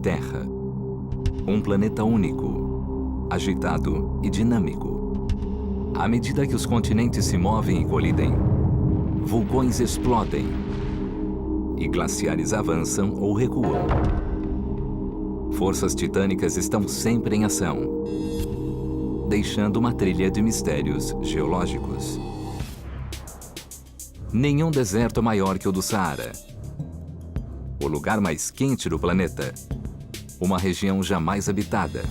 Terra. Um planeta único, agitado e dinâmico. À medida que os continentes se movem e colidem, vulcões explodem e glaciares avançam ou recuam. Forças titânicas estão sempre em ação, deixando uma trilha de mistérios geológicos. Nenhum deserto é maior que o do Saara, o lugar mais quente do planeta, uma região jamais habitada,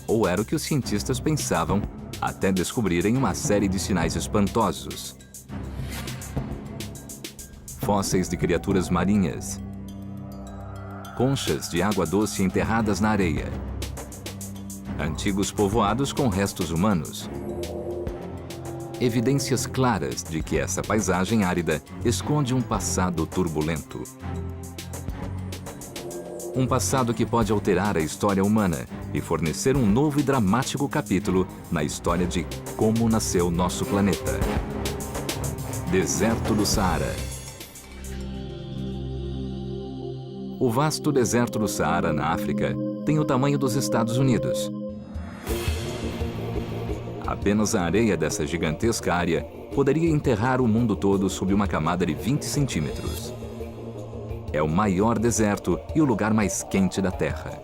ou era o que os cientistas pensavam até descobrirem uma série de sinais espantosos. Fósseis de criaturas marinhas, conchas de água doce enterradas na areia, antigos povoados com restos humanos, evidências claras de que essa paisagem árida esconde um passado turbulento. Um passado que pode alterar a história humana e fornecer um novo e dramático capítulo na história de como nasceu nosso planeta. Deserto do Saara. O vasto deserto do Saara, na África, tem o tamanho dos Estados Unidos. Apenas a areia dessa gigantesca área poderia enterrar o mundo todo sob uma camada de 20 centímetros. É o maior deserto e o lugar mais quente da Terra.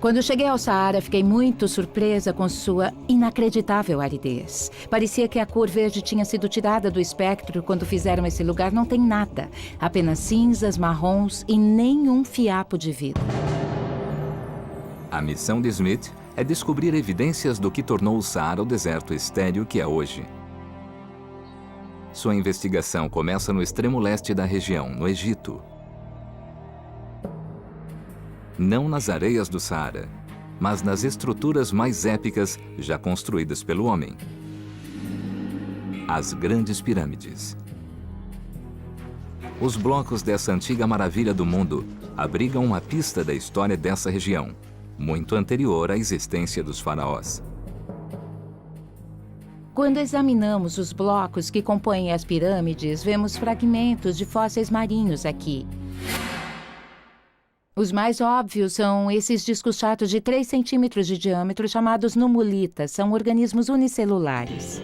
Quando cheguei ao Saara, fiquei muito surpresa com sua inacreditável aridez. Parecia que a cor verde tinha sido tirada do espectro quando fizeram esse lugar. Não tem nada, apenas cinzas, marrons e nenhum fiapo de vida. A missão de Smith é descobrir evidências do que tornou o Saara o deserto estéril que é hoje. Sua investigação começa no extremo leste da região, no Egito. Não nas areias do Saara, mas nas estruturas mais épicas já construídas pelo homem. As grandes pirâmides. Os blocos dessa antiga maravilha do mundo abrigam uma pista da história dessa região, muito anterior à existência dos faraós. Quando examinamos os blocos que compõem as pirâmides, vemos fragmentos de fósseis marinhos aqui. Os mais óbvios são esses discos chatos de 3 centímetros de diâmetro chamados numulitas. São organismos unicelulares.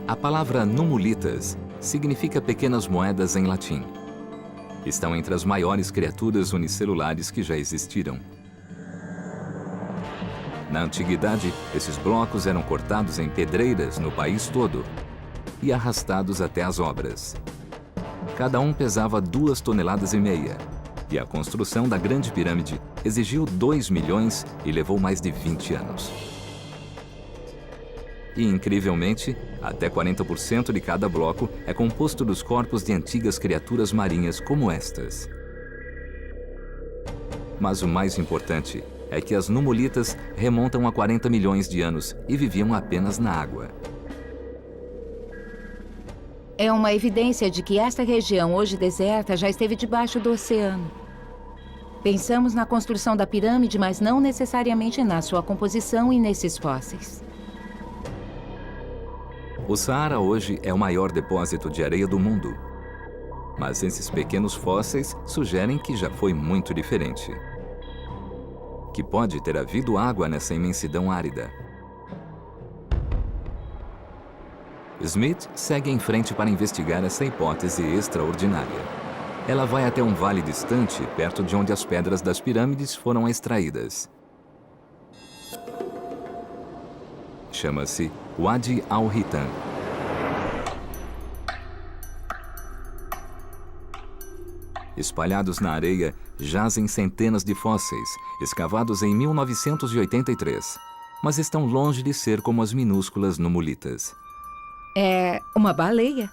A palavra numulitas significa pequenas moedas em latim. Estão entre as maiores criaturas unicelulares que já existiram. Na antiguidade, esses blocos eram cortados em pedreiras no país todo e arrastados até as obras. Cada um pesava 2,5 toneladas, e a construção da Grande Pirâmide exigiu 2 milhões e levou mais de 20 anos. E, incrivelmente, até 40% de cada bloco é composto dos corpos de antigas criaturas marinhas como estas. Mas o mais importante é que as numulitas remontam a 40 milhões de anos e viviam apenas na água. É uma evidência de que esta região, hoje deserta, já esteve debaixo do oceano. Pensamos na construção da pirâmide, mas não necessariamente na sua composição e nesses fósseis. O Saara hoje é o maior depósito de areia do mundo. Mas esses pequenos fósseis sugerem que já foi muito diferente. Que pode ter havido água nessa imensidão árida. Smith segue em frente para investigar essa hipótese extraordinária. Ela vai até um vale distante, perto de onde as pedras das pirâmides foram extraídas. Chama-se Wadi al-Hitan. Espalhados na areia, jazem centenas de fósseis, escavados em 1983, mas estão longe de ser como as minúsculas numulitas. É uma baleia.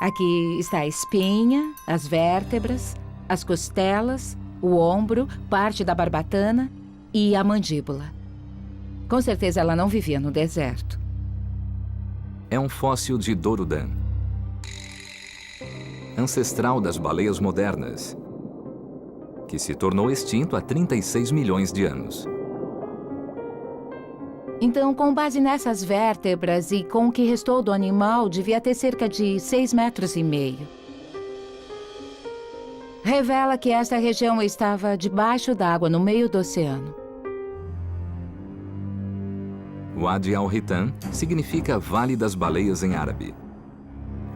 Aqui está a espinha, as vértebras, as costelas, o ombro, parte da barbatana e a mandíbula. Com certeza ela não vivia no deserto. É um fóssil de Dorudan, ancestral das baleias modernas, que se tornou extinto há 36 milhões de anos. Então, com base nessas vértebras e com o que restou do animal, devia ter cerca de 6,5 metros. revela que esta região estava debaixo d'água, no meio do oceano. Wadi al-Hitan significa Vale das Baleias em árabe.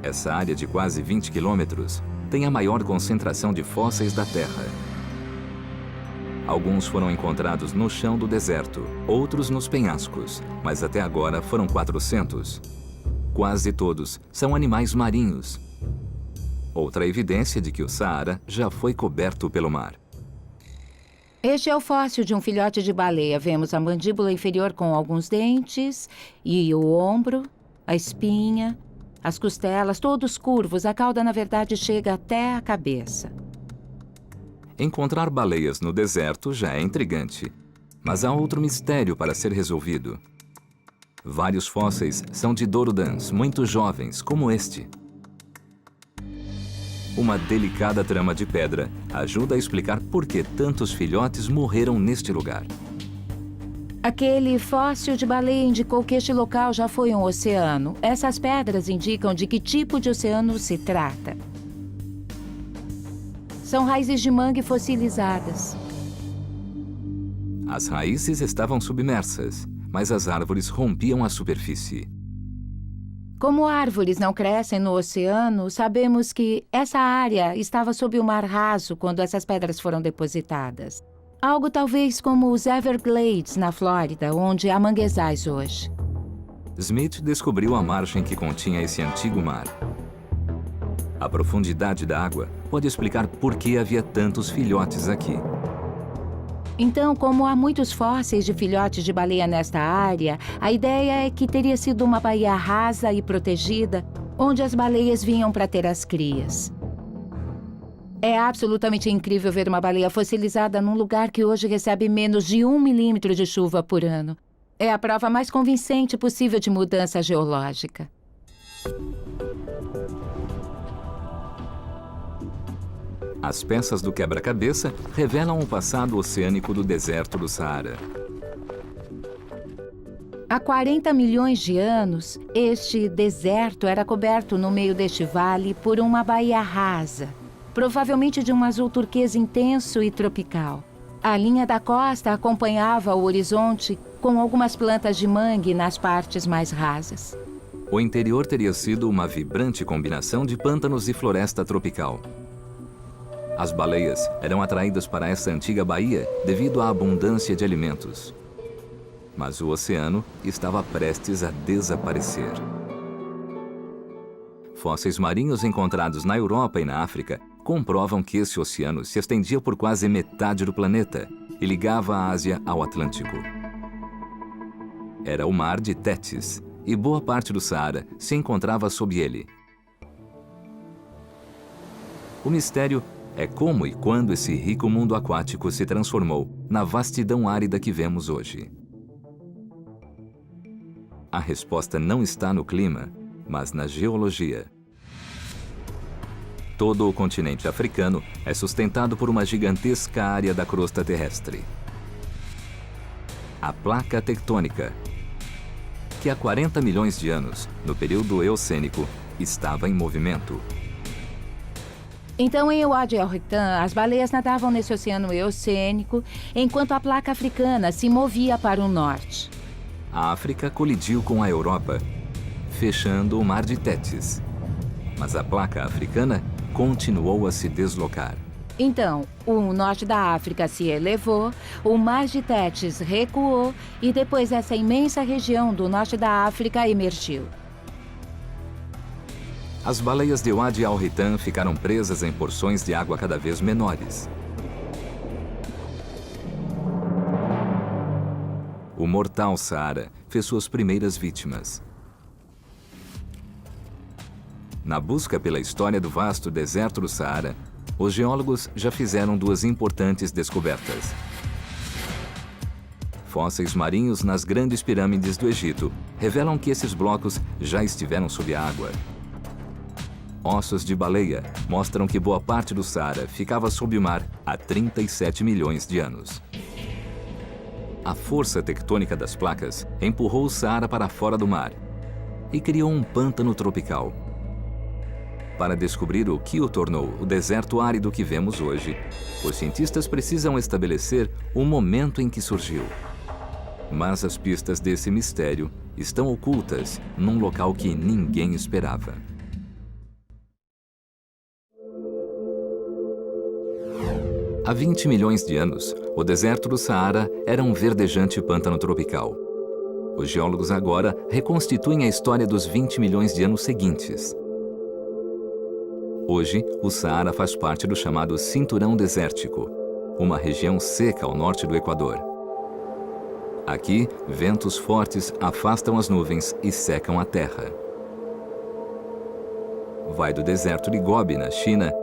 Essa área de quase 20 quilômetros tem a maior concentração de fósseis da Terra. Alguns foram encontrados no chão do deserto, outros nos penhascos, mas até agora foram 400. Quase todos são animais marinhos. Outra evidência de que o Saara já foi coberto pelo mar. Este é o fóssil de um filhote de baleia. Vemos a mandíbula inferior com alguns dentes, e o ombro, a espinha, as costelas, todos curvos. A cauda, na verdade, chega até a cabeça. Encontrar baleias no deserto já é intrigante, mas há outro mistério para ser resolvido. Vários fósseis são de Dorudans, muito jovens, como este. Uma delicada trama de pedra ajuda a explicar por que tantos filhotes morreram neste lugar. Aquele fóssil de baleia indicou que este local já foi um oceano. Essas pedras indicam de que tipo de oceano se trata. São raízes de mangue fossilizadas. As raízes estavam submersas, mas as árvores rompiam a superfície. Como árvores não crescem no oceano, sabemos que essa área estava sob o mar raso quando essas pedras foram depositadas. Algo talvez como os Everglades, na Flórida, onde há manguezais hoje. Smith descobriu a margem que continha esse antigo mar. A profundidade da água pode explicar por que havia tantos filhotes aqui. Então, como há muitos fósseis de filhotes de baleia nesta área, a ideia é que teria sido uma baía rasa e protegida, onde as baleias vinham para ter as crias. É absolutamente incrível ver uma baleia fossilizada num lugar que hoje recebe menos de 1 milímetro de chuva por ano. É a prova mais convincente possível de mudança geológica. As peças do quebra-cabeça revelam o passado oceânico do deserto do Saara. Há 40 milhões de anos, este deserto era coberto no meio deste vale por uma baía rasa, provavelmente de um azul turquesa intenso e tropical. A linha da costa acompanhava o horizonte com algumas plantas de mangue nas partes mais rasas. O interior teria sido uma vibrante combinação de pântanos e floresta tropical. As baleias eram atraídas para essa antiga baía devido à abundância de alimentos. Mas o oceano estava prestes a desaparecer. Fósseis marinhos encontrados na Europa e na África comprovam que esse oceano se estendia por quase metade do planeta e ligava a Ásia ao Atlântico. Era o Mar de Tétis, e boa parte do Saara se encontrava sob ele. O mistério é como e quando esse rico mundo aquático se transformou na vastidão árida que vemos hoje. A resposta não está no clima, mas na geologia. Todo o continente africano é sustentado por uma gigantesca área da crosta terrestre. A placa tectônica, que há 40 milhões de anos, no período Eocênico, estava em movimento. Então, em Wadi al-Hitan, as baleias nadavam nesse oceano eocênico, enquanto a placa africana se movia para o norte. A África colidiu com a Europa, fechando o Mar de Tétis. Mas a placa africana continuou a se deslocar. Então, o norte da África se elevou, o Mar de Tétis recuou e depois essa imensa região do norte da África emergiu. As baleias de Wadi al-Hitan ficaram presas em porções de água cada vez menores. O mortal Saara fez suas primeiras vítimas. Na busca pela história do vasto deserto do Saara, os geólogos já fizeram duas importantes descobertas. Fósseis marinhos nas grandes pirâmides do Egito revelam que esses blocos já estiveram sob a água. Ossos de baleia mostram que boa parte do Saara ficava sob o mar há 37 milhões de anos. A força tectônica das placas empurrou o Saara para fora do mar e criou um pântano tropical. Para descobrir o que o tornou o deserto árido que vemos hoje, os cientistas precisam estabelecer o momento em que surgiu. Mas as pistas desse mistério estão ocultas num local que ninguém esperava. Há 20 milhões de anos, o deserto do Saara era um verdejante pântano tropical. Os geólogos agora reconstituem a história dos 20 milhões de anos seguintes. Hoje, o Saara faz parte do chamado Cinturão Desértico, uma região seca ao norte do Equador. Aqui, ventos fortes afastam as nuvens e secam a terra. Vai do deserto de Gobi, na China,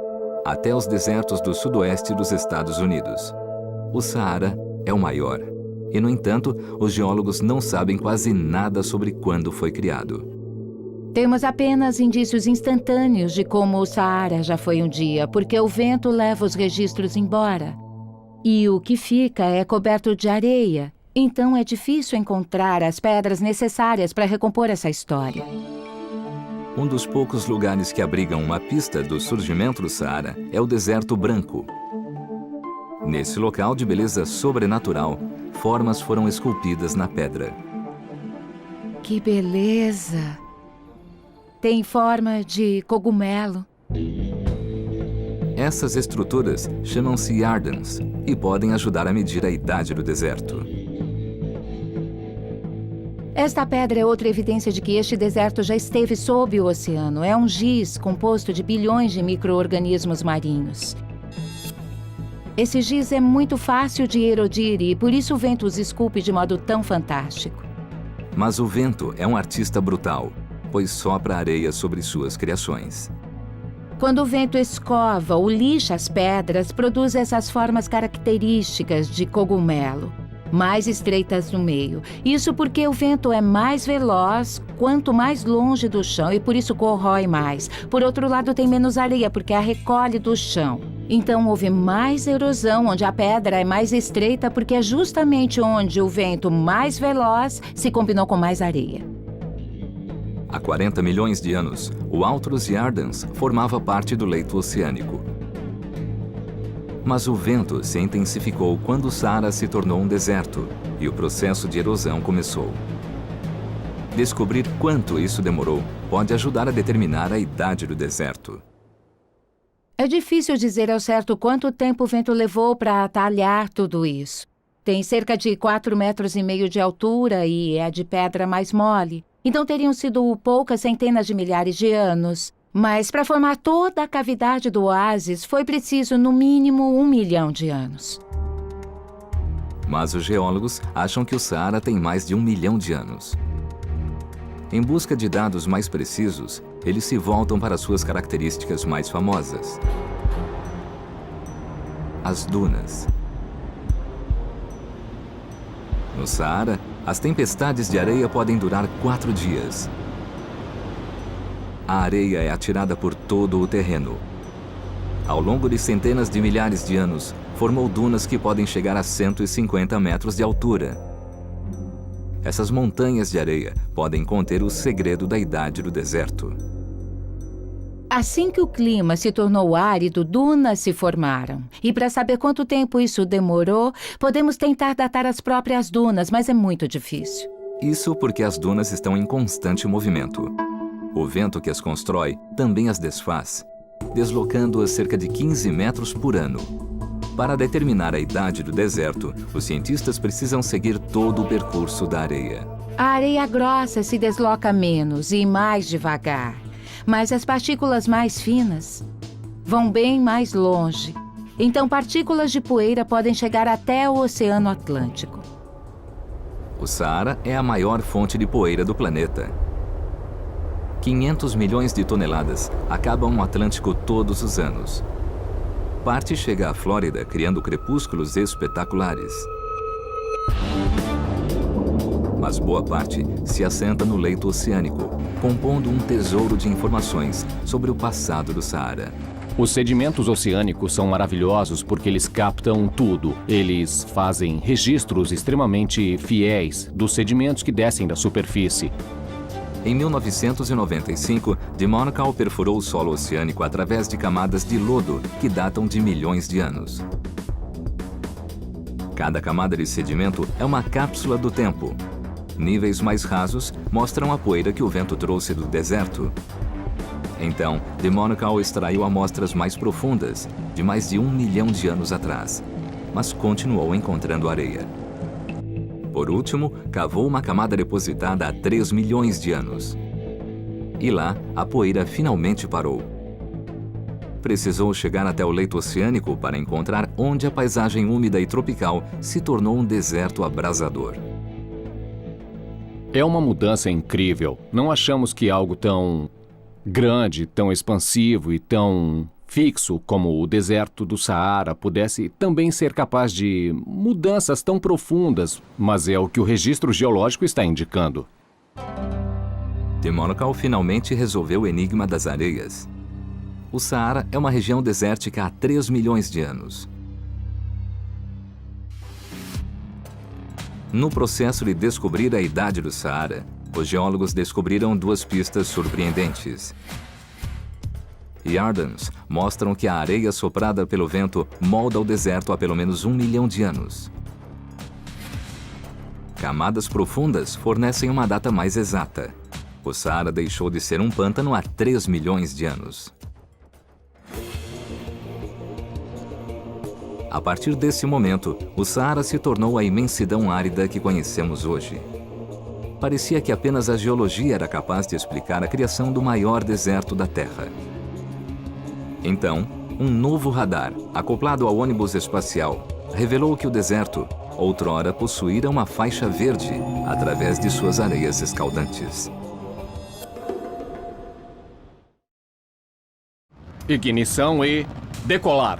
até os desertos do sudoeste dos Estados Unidos. O Saara é o maior. E, no entanto, os geólogos não sabem quase nada sobre quando foi criado. Temos apenas indícios instantâneos de como o Saara já foi um dia, porque o vento leva os registros embora. E o que fica é coberto de areia, então é difícil encontrar as pedras necessárias para recompor essa história. Um dos poucos lugares que abrigam uma pista do surgimento do Saara é o Deserto Branco. Nesse local de beleza sobrenatural, formas foram esculpidas na pedra. Que beleza! Tem forma de cogumelo. Essas estruturas chamam-se yardans e podem ajudar a medir a idade do deserto. Esta pedra é outra evidência de que este deserto já esteve sob o oceano. É um giz composto de bilhões de micro-organismos marinhos. Esse giz é muito fácil de erodir e por isso o vento os esculpe de modo tão fantástico. Mas o vento é um artista brutal, pois sopra areia sobre suas criações. Quando o vento escova ou lixa as pedras, produz essas formas características de cogumelo, mais estreitas no meio. Isso porque o vento é mais veloz quanto mais longe do chão e por isso corrói mais. Por outro lado, tem menos areia porque a recolhe do chão. Então houve mais erosão onde a pedra é mais estreita porque é justamente onde o vento mais veloz se combinou com mais areia. Há 40 milhões de anos, o Altos Yardans formava parte do leito oceânico. Mas o vento se intensificou quando o Saara se tornou um deserto e o processo de erosão começou. Descobrir quanto isso demorou pode ajudar a determinar a idade do deserto. É difícil dizer ao certo quanto tempo o vento levou para talhar tudo isso. Tem cerca de 4,5 metros de altura e é de pedra mais mole. Então teriam sido poucas centenas de milhares de anos. Mas para formar toda a cavidade do oásis foi preciso no mínimo 1 milhão de anos. Mas os geólogos acham que o Saara tem mais de 1 milhão de anos. Em busca de dados mais precisos, eles se voltam para suas características mais famosas. As dunas. No Saara, as tempestades de areia podem durar 4 dias. A areia é atirada por todo o terreno. Ao longo de centenas de milhares de anos, formou dunas que podem chegar a 150 metros de altura. Essas montanhas de areia podem conter o segredo da idade do deserto. Assim que o clima se tornou árido, dunas se formaram. E para saber quanto tempo isso demorou, podemos tentar datar as próprias dunas, mas é muito difícil. Isso porque as dunas estão em constante movimento. O vento que as constrói também as desfaz, deslocando-as cerca de 15 metros por ano. Para determinar a idade do deserto, os cientistas precisam seguir todo o percurso da areia. A areia grossa se desloca menos e mais devagar, mas as partículas mais finas vão bem mais longe. Então, partículas de poeira podem chegar até o Oceano Atlântico. O Saara é a maior fonte de poeira do planeta. 500 milhões de toneladas acabam no Atlântico todos os anos. Parte chega à Flórida, criando crepúsculos espetaculares. Mas boa parte se assenta no leito oceânico, compondo um tesouro de informações sobre o passado do Saara. Os sedimentos oceânicos são maravilhosos porque eles captam tudo. Eles fazem registros extremamente fiéis dos sedimentos que descem da superfície. Em 1995, de Monaco perfurou o solo oceânico através de camadas de lodo que datam de milhões de anos. Cada camada de sedimento é uma cápsula do tempo. Níveis mais rasos mostram a poeira que o vento trouxe do deserto. Então, de Monaco extraiu amostras mais profundas, de mais de 1 milhão de anos atrás, mas continuou encontrando areia. Por último, cavou uma camada depositada há 3 milhões de anos. E lá, a poeira finalmente parou. Precisou chegar até o leito oceânico para encontrar onde a paisagem úmida e tropical se tornou um deserto abrasador. É uma mudança incrível. Não achamos que algo tão grande, tão expansivo e tão fixo como o deserto do Saara pudesse também ser capaz de mudanças tão profundas, mas é o que o registro geológico está indicando. De Monaco finalmente resolveu o enigma das areias. O Saara é uma região desértica há 3 milhões de anos. No processo de descobrir a idade do Saara, os geólogos descobriram 2 pistas surpreendentes. Yardens mostram que a areia soprada pelo vento molda o deserto há pelo menos 1 milhão de anos. Camadas profundas fornecem uma data mais exata. O Saara deixou de ser um pântano há 3 milhões de anos. A partir desse momento, o Saara se tornou a imensidão árida que conhecemos hoje. Parecia que apenas a geologia era capaz de explicar a criação do maior deserto da Terra. Então, um novo radar, acoplado ao ônibus espacial, revelou que o deserto, outrora, possuíra uma faixa verde através de suas areias escaldantes. Ignição e decolar.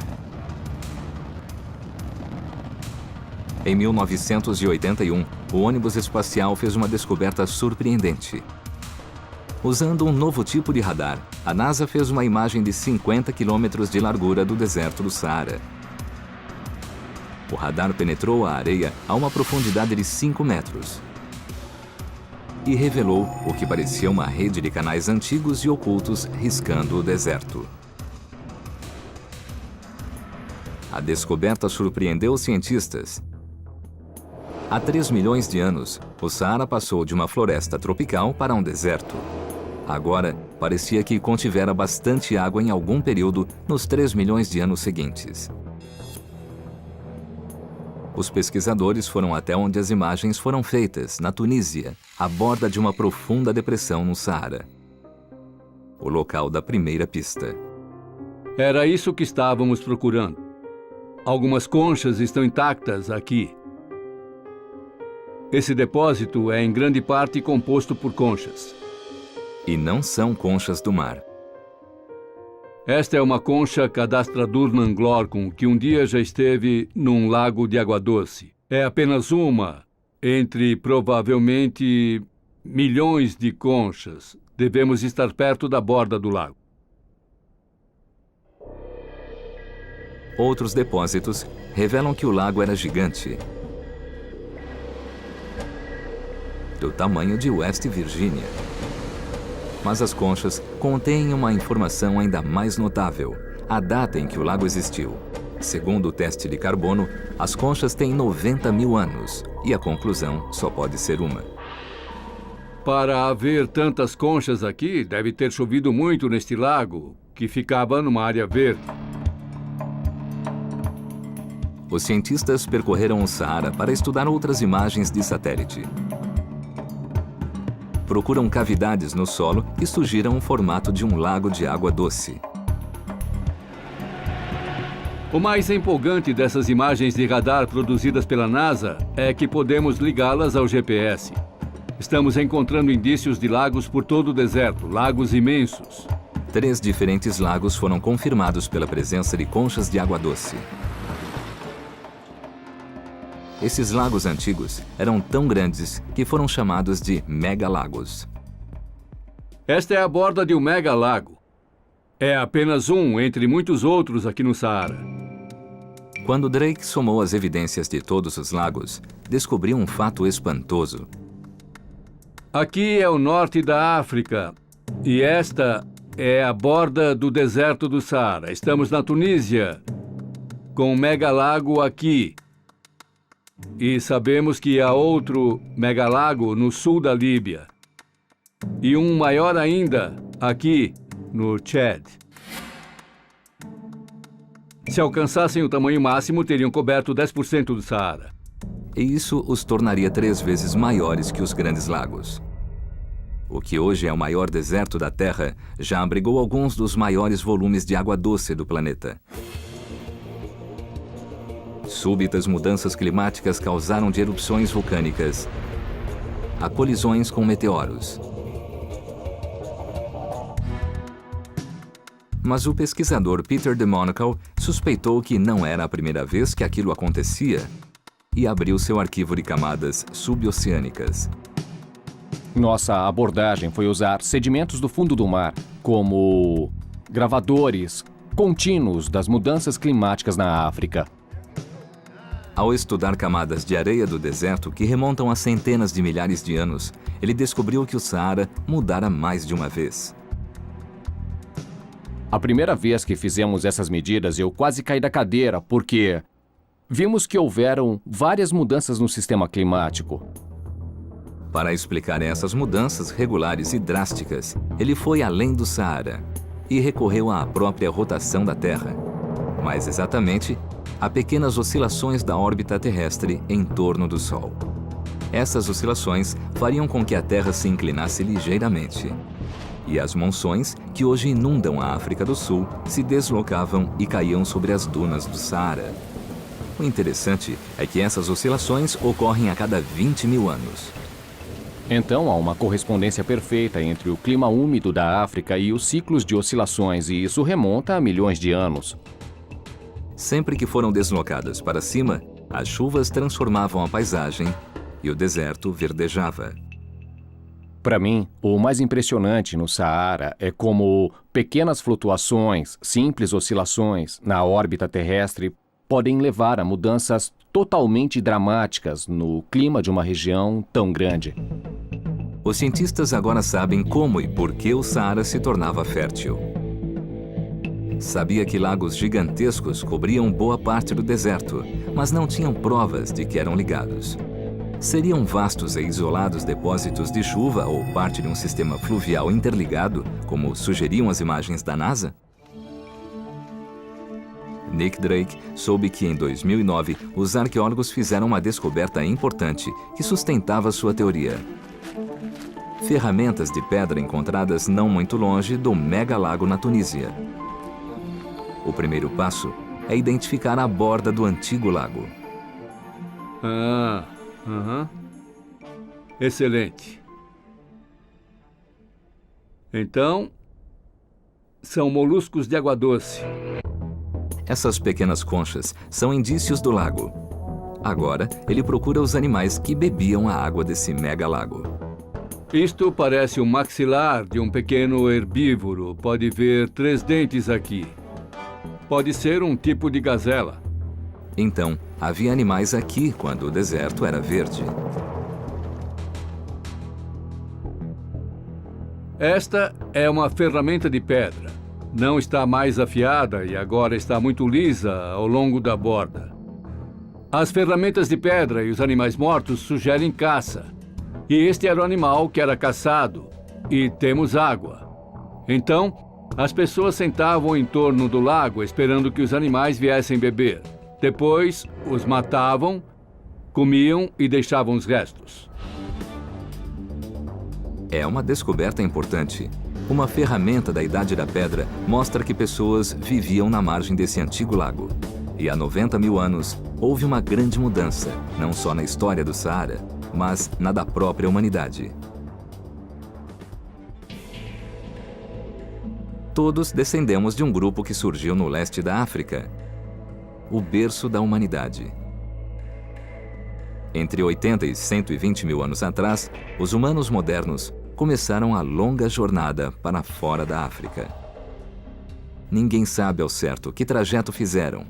Em 1981, o ônibus espacial fez uma descoberta surpreendente. Usando um novo tipo de radar, a NASA fez uma imagem de 50 quilômetros de largura do deserto do Saara. O radar penetrou a areia a uma profundidade de 5 metros e revelou o que parecia uma rede de canais antigos e ocultos riscando o deserto. A descoberta surpreendeu os cientistas. Há 3 milhões de anos, o Saara passou de uma floresta tropical para um deserto. Agora, parecia que contivera bastante água em algum período nos 3 milhões de anos seguintes. Os pesquisadores foram até onde as imagens foram feitas, na Tunísia, à borda de uma profunda depressão no Saara. O local da primeira pista. Era isso que estávamos procurando. Algumas conchas estão intactas aqui. Esse depósito é em grande parte composto por conchas. E não são conchas do mar. Esta é uma concha Cadastradurnan glorcum, que um dia já esteve num lago de água doce. É apenas uma entre, provavelmente, milhões de conchas. Devemos estar perto da borda do lago. Outros depósitos revelam que o lago era gigante, do tamanho de West Virginia. Mas as conchas contêm uma informação ainda mais notável: a data em que o lago existiu. Segundo o teste de carbono, as conchas têm 90 mil anos, e a conclusão só pode ser uma. Para haver tantas conchas aqui, deve ter chovido muito neste lago, que ficava numa área verde. Os cientistas percorreram o Saara para estudar outras imagens de satélite. Procuram cavidades no solo que sugiram o formato de um lago de água doce. O mais empolgante dessas imagens de radar produzidas pela NASA é que podemos ligá-las ao GPS. Estamos encontrando indícios de lagos por todo o deserto, lagos imensos. 3 diferentes lagos foram confirmados pela presença de conchas de água doce. Esses lagos antigos eram tão grandes que foram chamados de megalagos. Esta é a borda de um megalago. É apenas um entre muitos outros aqui no Saara. Quando Drake somou as evidências de todos os lagos, descobriu um fato espantoso. Aqui é o norte da África e esta é a borda do deserto do Saara. Estamos na Tunísia, com um megalago aqui. E sabemos que há outro megalago no sul da Líbia. E um maior ainda aqui no Tchad. Se alcançassem o tamanho máximo, teriam coberto 10% do Saara. E isso os tornaria 3 vezes maiores que os Grandes Lagos. O que hoje é o maior deserto da Terra já abrigou alguns dos maiores volumes de água doce do planeta. Súbitas mudanças climáticas causaram de erupções vulcânicas a colisões com meteoros. Mas o pesquisador Peter de Monaco suspeitou que não era a primeira vez que aquilo acontecia e abriu seu arquivo de camadas suboceânicas. Nossa abordagem foi usar sedimentos do fundo do mar como gravadores contínuos das mudanças climáticas na África. Ao estudar camadas de areia do deserto que remontam a centenas de milhares de anos, ele descobriu que o Saara mudara mais de uma vez. A primeira vez que fizemos essas medidas, eu quase caí da cadeira, porque vimos que houveram várias mudanças no sistema climático. Para explicar essas mudanças regulares e drásticas, ele foi além do Saara e recorreu à própria rotação da Terra. Mais exatamente, a pequenas oscilações da órbita terrestre em torno do Sol. Essas oscilações fariam com que a Terra se inclinasse ligeiramente. E as monções, que hoje inundam a África do Sul, se deslocavam e caíam sobre as dunas do Saara. O interessante é que essas oscilações ocorrem a cada 20 mil anos. Então, há uma correspondência perfeita entre o clima úmido da África e os ciclos de oscilações, e isso remonta a milhões de anos. Sempre que foram deslocadas para cima, as chuvas transformavam a paisagem e o deserto verdejava. Para mim, o mais impressionante no Saara é como pequenas flutuações, simples oscilações na órbita terrestre podem levar a mudanças totalmente dramáticas no clima de uma região tão grande. Os cientistas agora sabem como e por que o Saara se tornava fértil. Sabia que lagos gigantescos cobriam boa parte do deserto, mas não tinham provas de que eram ligados. Seriam vastos e isolados depósitos de chuva ou parte de um sistema fluvial interligado, como sugeriam as imagens da NASA? Nick Drake soube que em 2009 os arqueólogos fizeram uma descoberta importante que sustentava sua teoria. Ferramentas de pedra encontradas não muito longe do megalago na Tunísia. O primeiro passo é identificar a borda do antigo lago. Excelente. Então, são moluscos de água doce. Essas pequenas conchas são indícios do lago. Agora, ele procura os animais que bebiam a água desse megalago. Isto parece o maxilar de um pequeno herbívoro. Pode ver 3 dentes aqui. Pode ser um tipo de gazela. Então, havia animais aqui quando o deserto era verde. Esta é uma ferramenta de pedra. Não está mais afiada e agora está muito lisa ao longo da borda. As ferramentas de pedra e os animais mortos sugerem caça. E este era o animal que era caçado. E temos água. Então, as pessoas sentavam em torno do lago esperando que os animais viessem beber. Depois, os matavam, comiam e deixavam os restos. É uma descoberta importante. Uma ferramenta da Idade da Pedra mostra que pessoas viviam na margem desse antigo lago. E há 90 mil anos, houve uma grande mudança, não só na história do Saara, mas na da própria humanidade. Todos descendemos de um grupo que surgiu no leste da África, o berço da humanidade. Entre 80 e 120 mil anos atrás, os humanos modernos começaram a longa jornada para fora da África. Ninguém sabe ao certo que trajeto fizeram.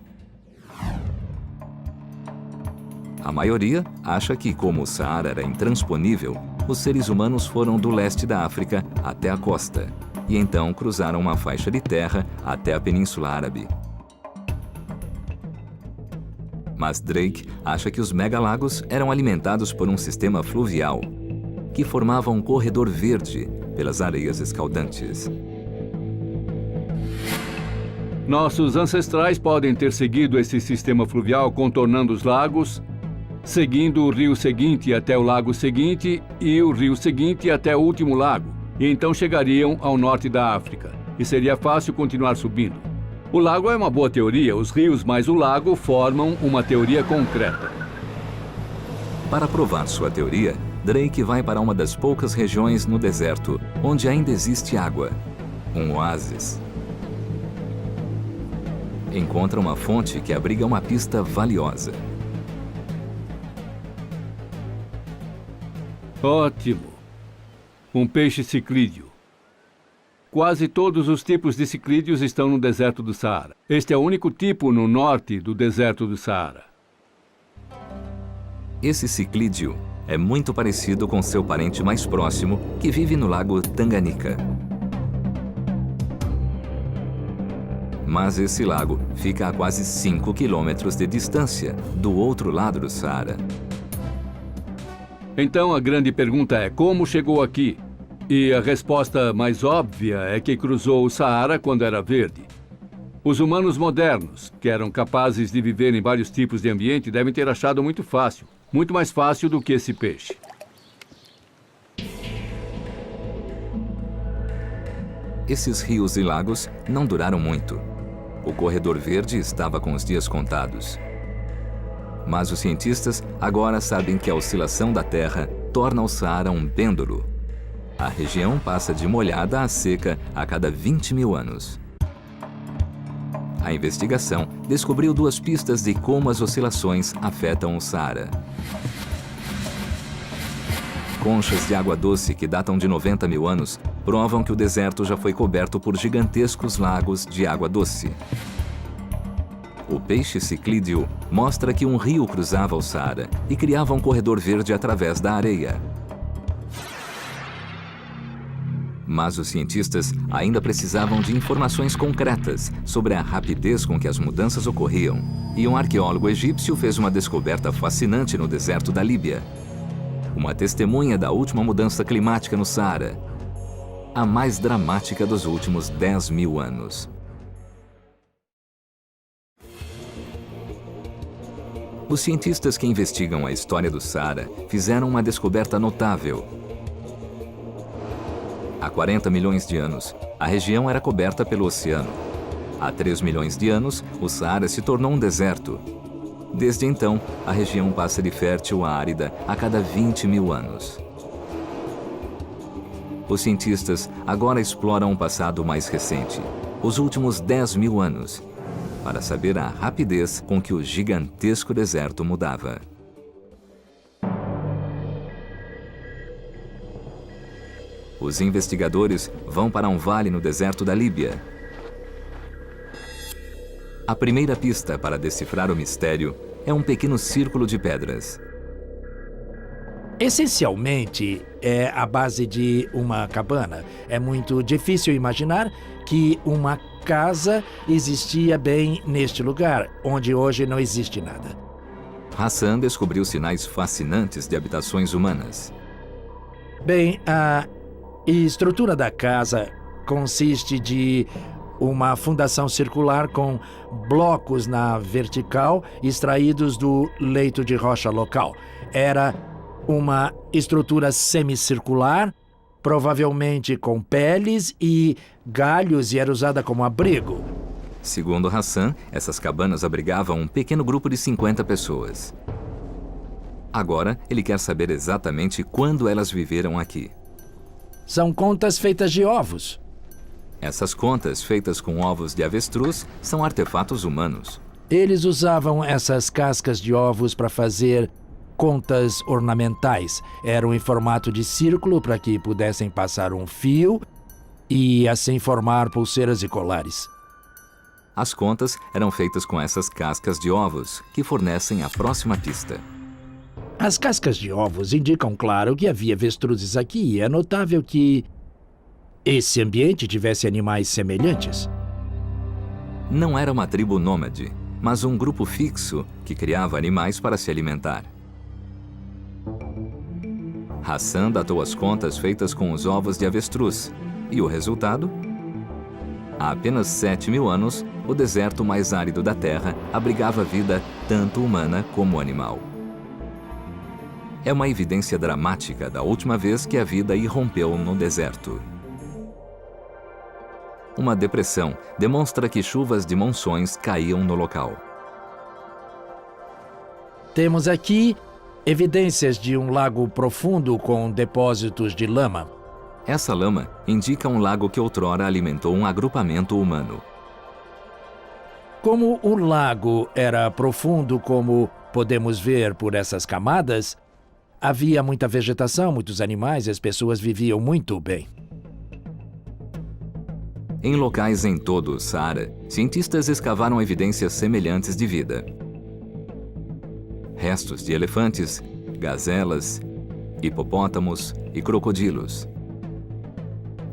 A maioria acha que, como o Saara era intransponível, os seres humanos foram do leste da África até a costa, e então cruzaram uma faixa de terra até a Península Árabe. Mas Drake acha que os megalagos eram alimentados por um sistema fluvial, que formava um corredor verde pelas areias escaldantes. Nossos ancestrais podem ter seguido esse sistema fluvial contornando os lagos, seguindo o rio seguinte até o lago seguinte e o rio seguinte até o último lago, e então chegariam ao norte da África, e seria fácil continuar subindo. O lago é uma boa teoria, os rios mais o lago formam uma teoria concreta. Para provar sua teoria, Drake vai para uma das poucas regiões no deserto onde ainda existe água, um oásis. Encontra uma fonte que abriga uma pista valiosa. Ótimo! Um peixe ciclídeo. Quase todos os tipos de ciclídeos estão no deserto do Saara. Este é o único tipo no norte do deserto do Saara. Esse ciclídeo é muito parecido com seu parente mais próximo, que vive no lago Tanganyika. Mas esse lago fica a quase 5 quilômetros de distância, do outro lado do Saara. Então a grande pergunta é: como chegou aqui? E a resposta mais óbvia é que cruzou o Saara quando era verde. Os humanos modernos, que eram capazes de viver em vários tipos de ambiente, devem ter achado muito fácil, muito mais fácil do que esse peixe. Esses rios e lagos não duraram muito. O corredor verde estava com os dias contados. Mas os cientistas agora sabem que a oscilação da Terra torna o Saara um pêndulo. A região passa de molhada a seca a cada 20 mil anos. A investigação descobriu 2 pistas de como as oscilações afetam o Saara. Conchas de água doce que datam de 90 mil anos provam que o deserto já foi coberto por gigantescos lagos de água doce. O peixe ciclídeo mostra que um rio cruzava o Saara e criava um corredor verde através da areia. Mas os cientistas ainda precisavam de informações concretas sobre a rapidez com que as mudanças ocorriam. E um arqueólogo egípcio fez uma descoberta fascinante no deserto da Líbia. Uma testemunha da última mudança climática no Saara, a mais dramática dos últimos 10 mil anos. Os cientistas que investigam a história do Saara fizeram uma descoberta notável. Há 40 milhões de anos, a região era coberta pelo oceano. Há 3 milhões de anos, o Saara se tornou um deserto. Desde então, a região passa de fértil a árida a cada 20 mil anos. Os cientistas agora exploram um passado mais recente, os últimos 10 mil anos, para saber a rapidez com que o gigantesco deserto mudava. Os investigadores vão para um vale no deserto da Líbia. A primeira pista para decifrar o mistério é um pequeno círculo de pedras. Essencialmente, é a base de uma cabana. É muito difícil imaginar que uma casa existia bem neste lugar, onde hoje não existe nada. Hassan descobriu sinais fascinantes de habitações humanas. Bem, a estrutura da casa consiste de uma fundação circular com blocos na vertical extraídos do leito de rocha local. Era uma estrutura semicircular, provavelmente com peles e galhos, e era usada como abrigo. Segundo Hassan, essas cabanas abrigavam um pequeno grupo de 50 pessoas. Agora, ele quer saber exatamente quando elas viveram aqui. São contas feitas de ovos. Essas contas, feitas com ovos de avestruz, são artefatos humanos. Eles usavam essas cascas de ovos para fazer contas ornamentais. Eram em formato de círculo para que pudessem passar um fio e assim formar pulseiras e colares. As contas eram feitas com essas cascas de ovos, que fornecem a próxima pista. As cascas de ovos indicam, claro, que havia avestruzes aqui e é notável que esse ambiente tivesse animais semelhantes. Não era uma tribo nômade, mas um grupo fixo que criava animais para se alimentar. Hassan datou as contas feitas com os ovos de avestruz. E o resultado? Há apenas 7.000 anos, o deserto mais árido da Terra abrigava vida tanto humana como animal. É uma evidência dramática da última vez que a vida irrompeu no deserto. Uma depressão demonstra que chuvas de monções caíam no local. Temos aqui evidências de um lago profundo com depósitos de lama. Essa lama indica um lago que outrora alimentou um agrupamento humano. Como o lago era profundo, como podemos ver por essas camadas, havia muita vegetação, muitos animais e as pessoas viviam muito bem. Em locais em todo o Saara, cientistas escavaram evidências semelhantes de vida. Restos de elefantes, gazelas, hipopótamos e crocodilos.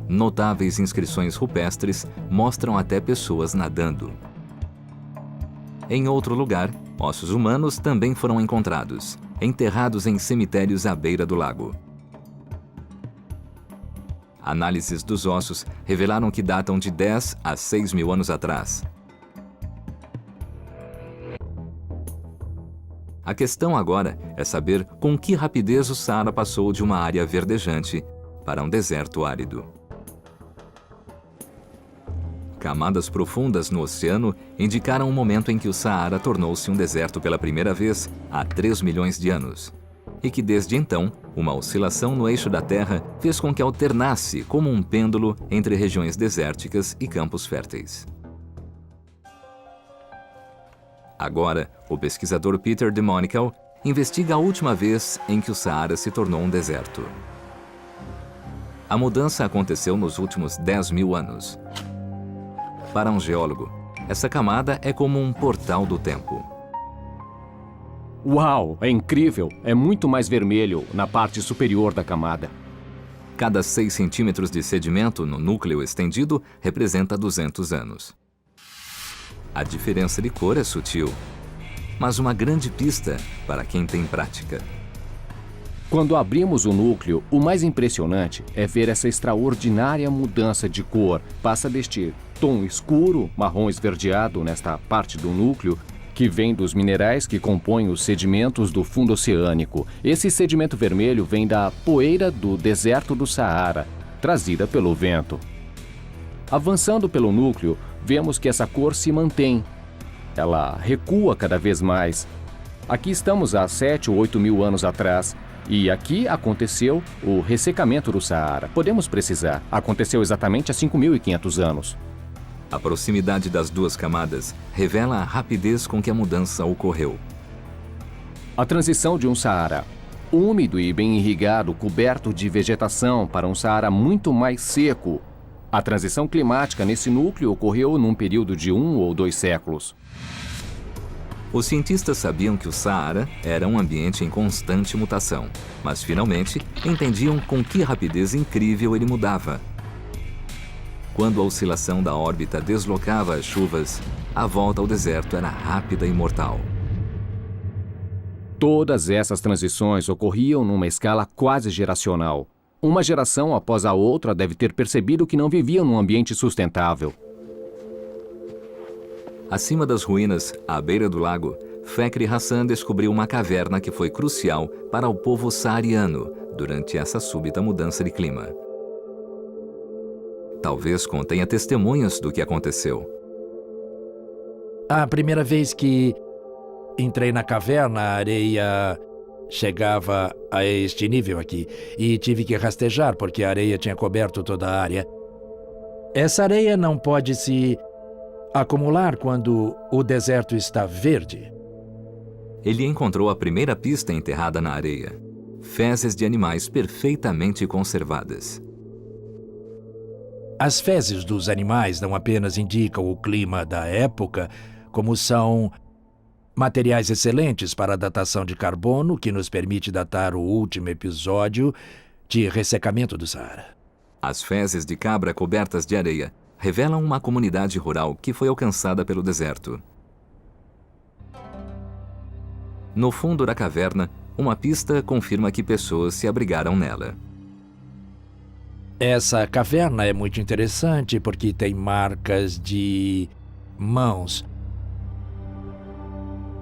Notáveis inscrições rupestres mostram até pessoas nadando. Em outro lugar, ossos humanos também foram encontrados, enterrados em cemitérios à beira do lago. Análises dos ossos revelaram que datam de 10 a 6.000 anos atrás. A questão agora é saber com que rapidez o Saara passou de uma área verdejante para um deserto árido. Camadas profundas no oceano indicaram o momento em que o Saara tornou-se um deserto pela primeira vez há 3 milhões de anos. E que desde então, uma oscilação no eixo da Terra fez com que alternasse como um pêndulo entre regiões desérticas e campos férteis. Agora, o pesquisador Peter de Monaco investiga a última vez em que o Saara se tornou um deserto. A mudança aconteceu nos últimos 10.000 anos. Para um geólogo, essa camada é como um portal do tempo. Uau, é incrível! É muito mais vermelho na parte superior da camada. Cada 6 centímetros de sedimento no núcleo estendido representa 200 anos. A diferença de cor é sutil, mas uma grande pista para quem tem prática. Quando abrimos o núcleo, o mais impressionante é ver essa extraordinária mudança de cor. Passa deste tom escuro, marrom esverdeado nesta parte do núcleo, que vem dos minerais que compõem os sedimentos do fundo oceânico. Esse sedimento vermelho vem da poeira do deserto do Saara, trazida pelo vento. Avançando pelo núcleo, vemos que essa cor se mantém. Ela recua cada vez mais. Aqui estamos há 7 ou 8 mil anos atrás. E aqui aconteceu o ressecamento do Saara. Podemos precisar, aconteceu exatamente há 5.500 anos. A proximidade das duas camadas revela a rapidez com que a mudança ocorreu. A transição de um Saara úmido e bem irrigado, coberto de vegetação, para um Saara muito mais seco. A transição climática nesse núcleo ocorreu num período de 1 ou 2 séculos. Os cientistas sabiam que o Saara era um ambiente em constante mutação, mas finalmente entendiam com que rapidez incrível ele mudava. Quando a oscilação da órbita deslocava as chuvas, a volta ao deserto era rápida e mortal. Todas essas transições ocorriam numa escala quase geracional. Uma geração após a outra deve ter percebido que não viviam num ambiente sustentável. Acima das ruínas, à beira do lago, Fakhri Hassan descobriu uma caverna que foi crucial para o povo saariano durante essa súbita mudança de clima. Talvez contenha testemunhas do que aconteceu. A primeira vez que entrei na caverna, a areia chegava a este nível aqui e tive que rastejar porque a areia tinha coberto toda a área. Essa areia não pode se acumular quando o deserto está verde. Ele encontrou a primeira pista enterrada na areia. Fezes de animais perfeitamente conservadas. As fezes dos animais não apenas indicam o clima da época, como são materiais excelentes para a datação de carbono, que nos permite datar o último episódio de ressecamento do Saara. As fezes de cabra cobertas de areia revelam uma comunidade rural que foi alcançada pelo deserto. No fundo da caverna, uma pista confirma que pessoas se abrigaram nela. Essa caverna é muito interessante porque tem marcas de mãos.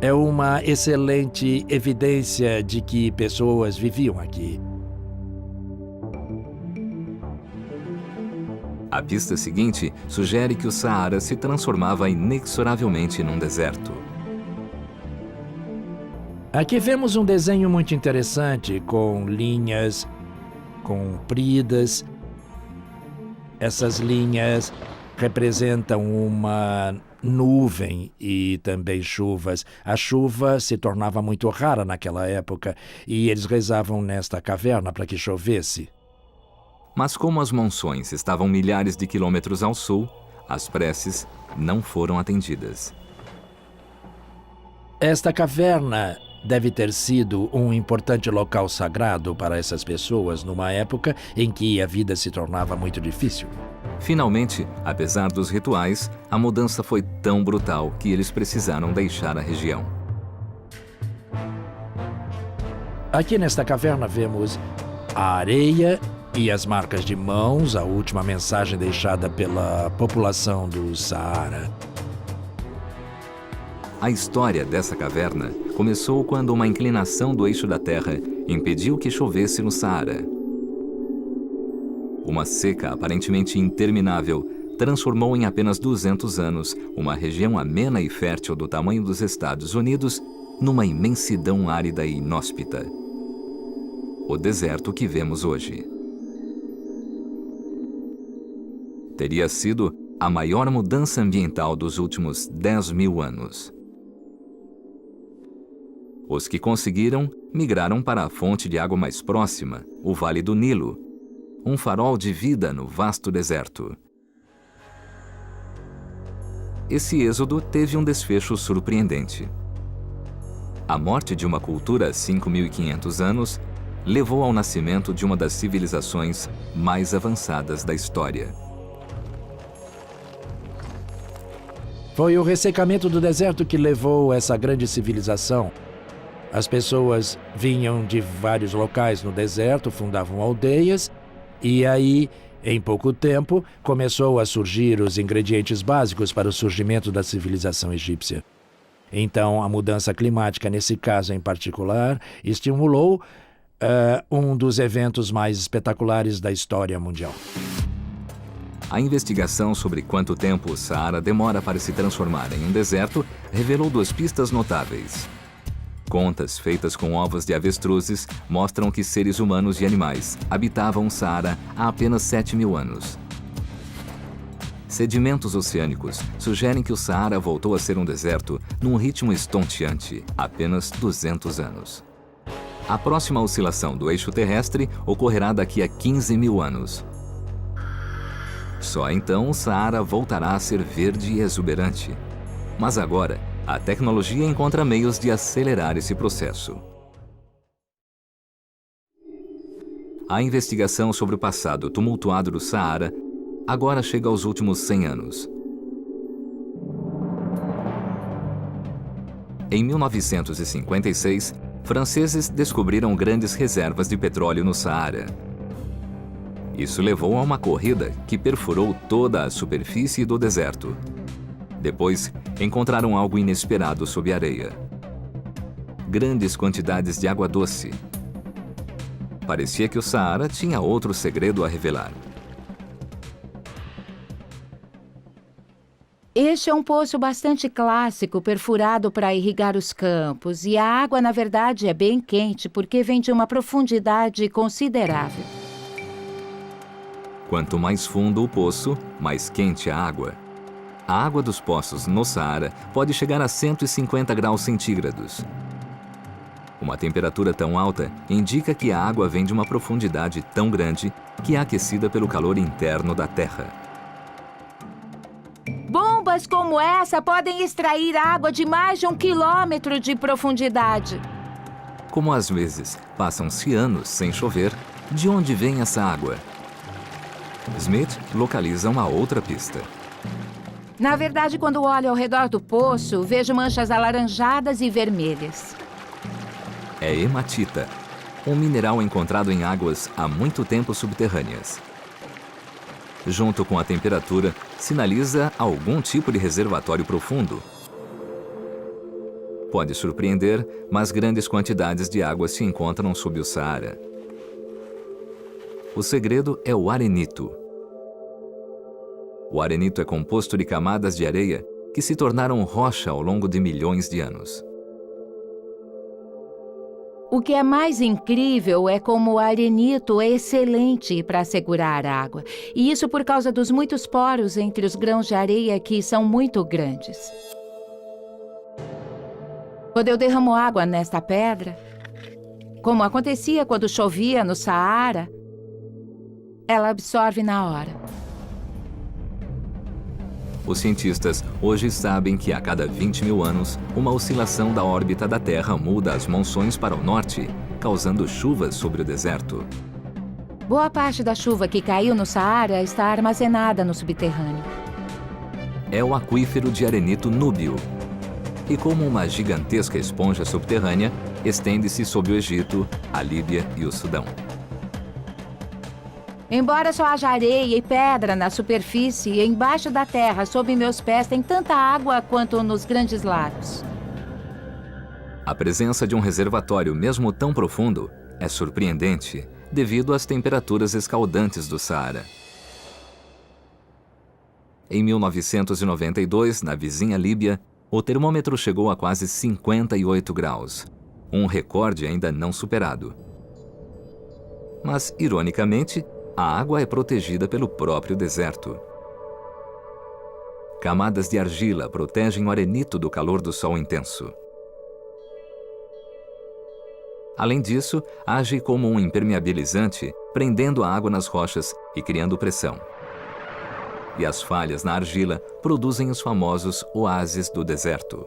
É uma excelente evidência de que pessoas viviam aqui. A pista seguinte sugere que o Saara se transformava inexoravelmente num deserto. Aqui vemos um desenho muito interessante com linhas compridas. Essas linhas representam uma nuvem e também chuvas. A chuva se tornava muito rara naquela época e eles rezavam nesta caverna para que chovesse. Mas como as monções estavam milhares de quilômetros ao sul, as preces não foram atendidas. Esta caverna deve ter sido um importante local sagrado para essas pessoas numa época em que a vida se tornava muito difícil. Finalmente, apesar dos rituais, a mudança foi tão brutal que eles precisaram deixar a região. Aqui nesta caverna vemos a areia e as marcas de mãos, a última mensagem deixada pela população do Saara. A história dessa caverna começou quando uma inclinação do eixo da Terra impediu que chovesse no Saara. Uma seca aparentemente interminável transformou em apenas 200 anos uma região amena e fértil do tamanho dos Estados Unidos numa imensidão árida e inóspita. O deserto que vemos hoje. Teria sido a maior mudança ambiental dos últimos 10.000 anos. Os que conseguiram migraram para a fonte de água mais próxima, o Vale do Nilo, um farol de vida no vasto deserto. Esse êxodo teve um desfecho surpreendente. A morte de uma cultura há 5.500 anos levou ao nascimento de uma das civilizações mais avançadas da história. Foi o ressecamento do deserto que levou essa grande civilização. As pessoas vinham de vários locais no deserto, fundavam aldeias, e aí, em pouco tempo, começou a surgir os ingredientes básicos para o surgimento da civilização egípcia. Então, a mudança climática, nesse caso em particular, estimulou um dos eventos mais espetaculares da história mundial. A investigação sobre quanto tempo o Saara demora para se transformar em um deserto revelou duas pistas notáveis. Contas feitas com ovos de avestruzes mostram que seres humanos e animais habitavam o Saara há apenas 7.000 anos. Sedimentos oceânicos sugerem que o Saara voltou a ser um deserto num ritmo estonteante, apenas 200 anos. A próxima oscilação do eixo terrestre ocorrerá daqui a 15.000 anos. Só então o Saara voltará a ser verde e exuberante. Mas agora, a tecnologia encontra meios de acelerar esse processo. A investigação sobre o passado tumultuado do Saara agora chega aos últimos 100 anos. Em 1956, franceses descobriram grandes reservas de petróleo no Saara. Isso levou a uma corrida que perfurou toda a superfície do deserto. Depois, encontraram algo inesperado sob a areia. Grandes quantidades de água doce. Parecia que o Saara tinha outro segredo a revelar. Este é um poço bastante clássico, perfurado para irrigar os campos, e a água, na verdade, é bem quente porque vem de uma profundidade considerável. Quanto mais fundo o poço, mais quente a água. A água dos poços no Saara pode chegar a 150 graus centígrados. Uma temperatura tão alta indica que a água vem de uma profundidade tão grande que é aquecida pelo calor interno da Terra. Bombas Águas como essa podem extrair água de mais de 1 quilômetro de profundidade. Como às vezes passam-se anos sem chover, de onde vem essa água? Smith localiza uma outra pista. Na verdade, quando olho ao redor do poço, vejo manchas alaranjadas e vermelhas. É hematita, um mineral encontrado em águas há muito tempo subterrâneas. Junto com a temperatura, sinaliza algum tipo de reservatório profundo. Pode surpreender, mas grandes quantidades de água se encontram sob o Saara. O segredo é o arenito. O arenito é composto de camadas de areia que se tornaram rocha ao longo de milhões de anos. O que é mais incrível é como o arenito é excelente para segurar água. E isso por causa dos muitos poros entre os grãos de areia que são muito grandes. Quando eu derramo água nesta pedra, como acontecia quando chovia no Saara, ela absorve na hora. Os cientistas hoje sabem que a cada 20 mil anos, uma oscilação da órbita da Terra muda as monções para o norte, causando chuvas sobre o deserto. Boa parte da chuva que caiu no Saara está armazenada no subterrâneo. É o aquífero de arenito núbio. E como uma gigantesca esponja subterrânea, estende-se sobre o Egito, a Líbia e o Sudão. Embora só haja areia e pedra na superfície, embaixo da terra, sob meus pés, tem tanta água quanto nos grandes lagos. A presença de um reservatório mesmo tão profundo é surpreendente devido às temperaturas escaldantes do Saara. Em 1992, na vizinha Líbia, o termômetro chegou a quase 58 graus, um recorde ainda não superado. Mas, ironicamente, a água é protegida pelo próprio deserto. Camadas de argila protegem o arenito do calor do sol intenso. Além disso, age como um impermeabilizante, prendendo a água nas rochas e criando pressão. E as falhas na argila produzem os famosos oásis do deserto.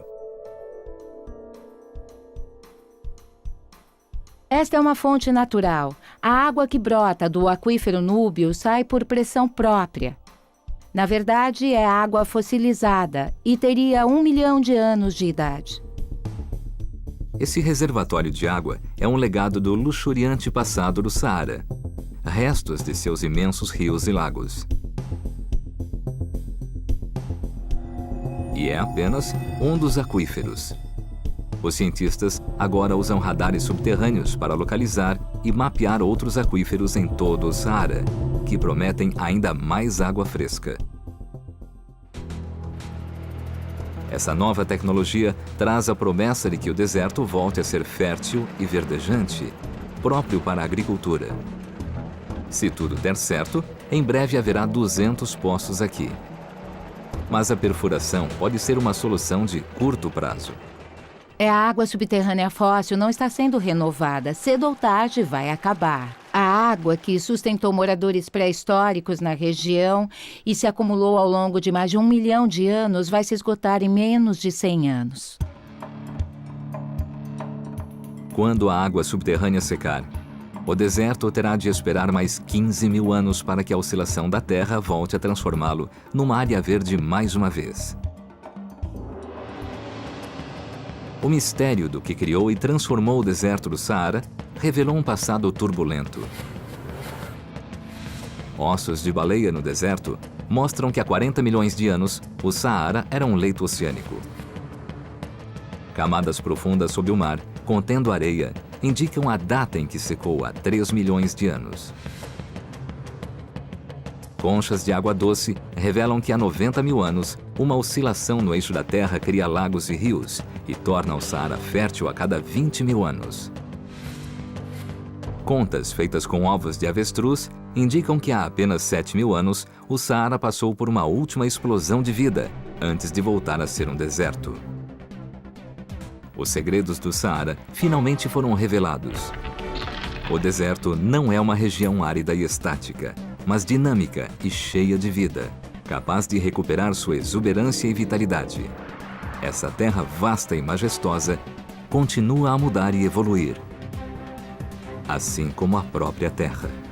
Esta é uma fonte natural. A água que brota do aquífero núbio sai por pressão própria. Na verdade, é água fossilizada e teria 1 milhão de anos de idade. Esse reservatório de água é um legado do luxuriante passado do Saara, restos de seus imensos rios e lagos. E é apenas um dos aquíferos. Os cientistas agora usam radares subterrâneos para localizar e mapear outros aquíferos em todo o Saara, que prometem ainda mais água fresca. Essa nova tecnologia traz a promessa de que o deserto volte a ser fértil e verdejante, próprio para a agricultura. Se tudo der certo, em breve haverá 200 poços aqui. Mas a perfuração pode ser uma solução de curto prazo. A água subterrânea fóssil não está sendo renovada. Cedo ou tarde vai acabar. A água que sustentou moradores pré-históricos na região e se acumulou ao longo de mais de 1 milhão de anos vai se esgotar em menos de 100 anos. Quando a água subterrânea secar, o deserto terá de esperar mais 15 mil anos para que a oscilação da Terra volte a transformá-lo numa área verde mais uma vez. O mistério do que criou e transformou o deserto do Saara revelou um passado turbulento. Ossos de baleia no deserto mostram que há 40 milhões de anos o Saara era um leito oceânico. Camadas profundas sob o mar, contendo areia, indicam a data em que secou há 3 milhões de anos. Conchas de água doce revelam que há 90 mil anos, uma oscilação no eixo da Terra cria lagos e rios e torna o Saara fértil a cada 20 mil anos. Contas feitas com ovos de avestruz indicam que há apenas 7 mil anos, o Saara passou por uma última explosão de vida, antes de voltar a ser um deserto. Os segredos do Saara finalmente foram revelados. O deserto não é uma região árida e estática, mas dinâmica e cheia de vida. capaz de recuperar sua exuberância e vitalidade. Essa terra vasta e majestosa continua a mudar e evoluir, assim como a própria Terra.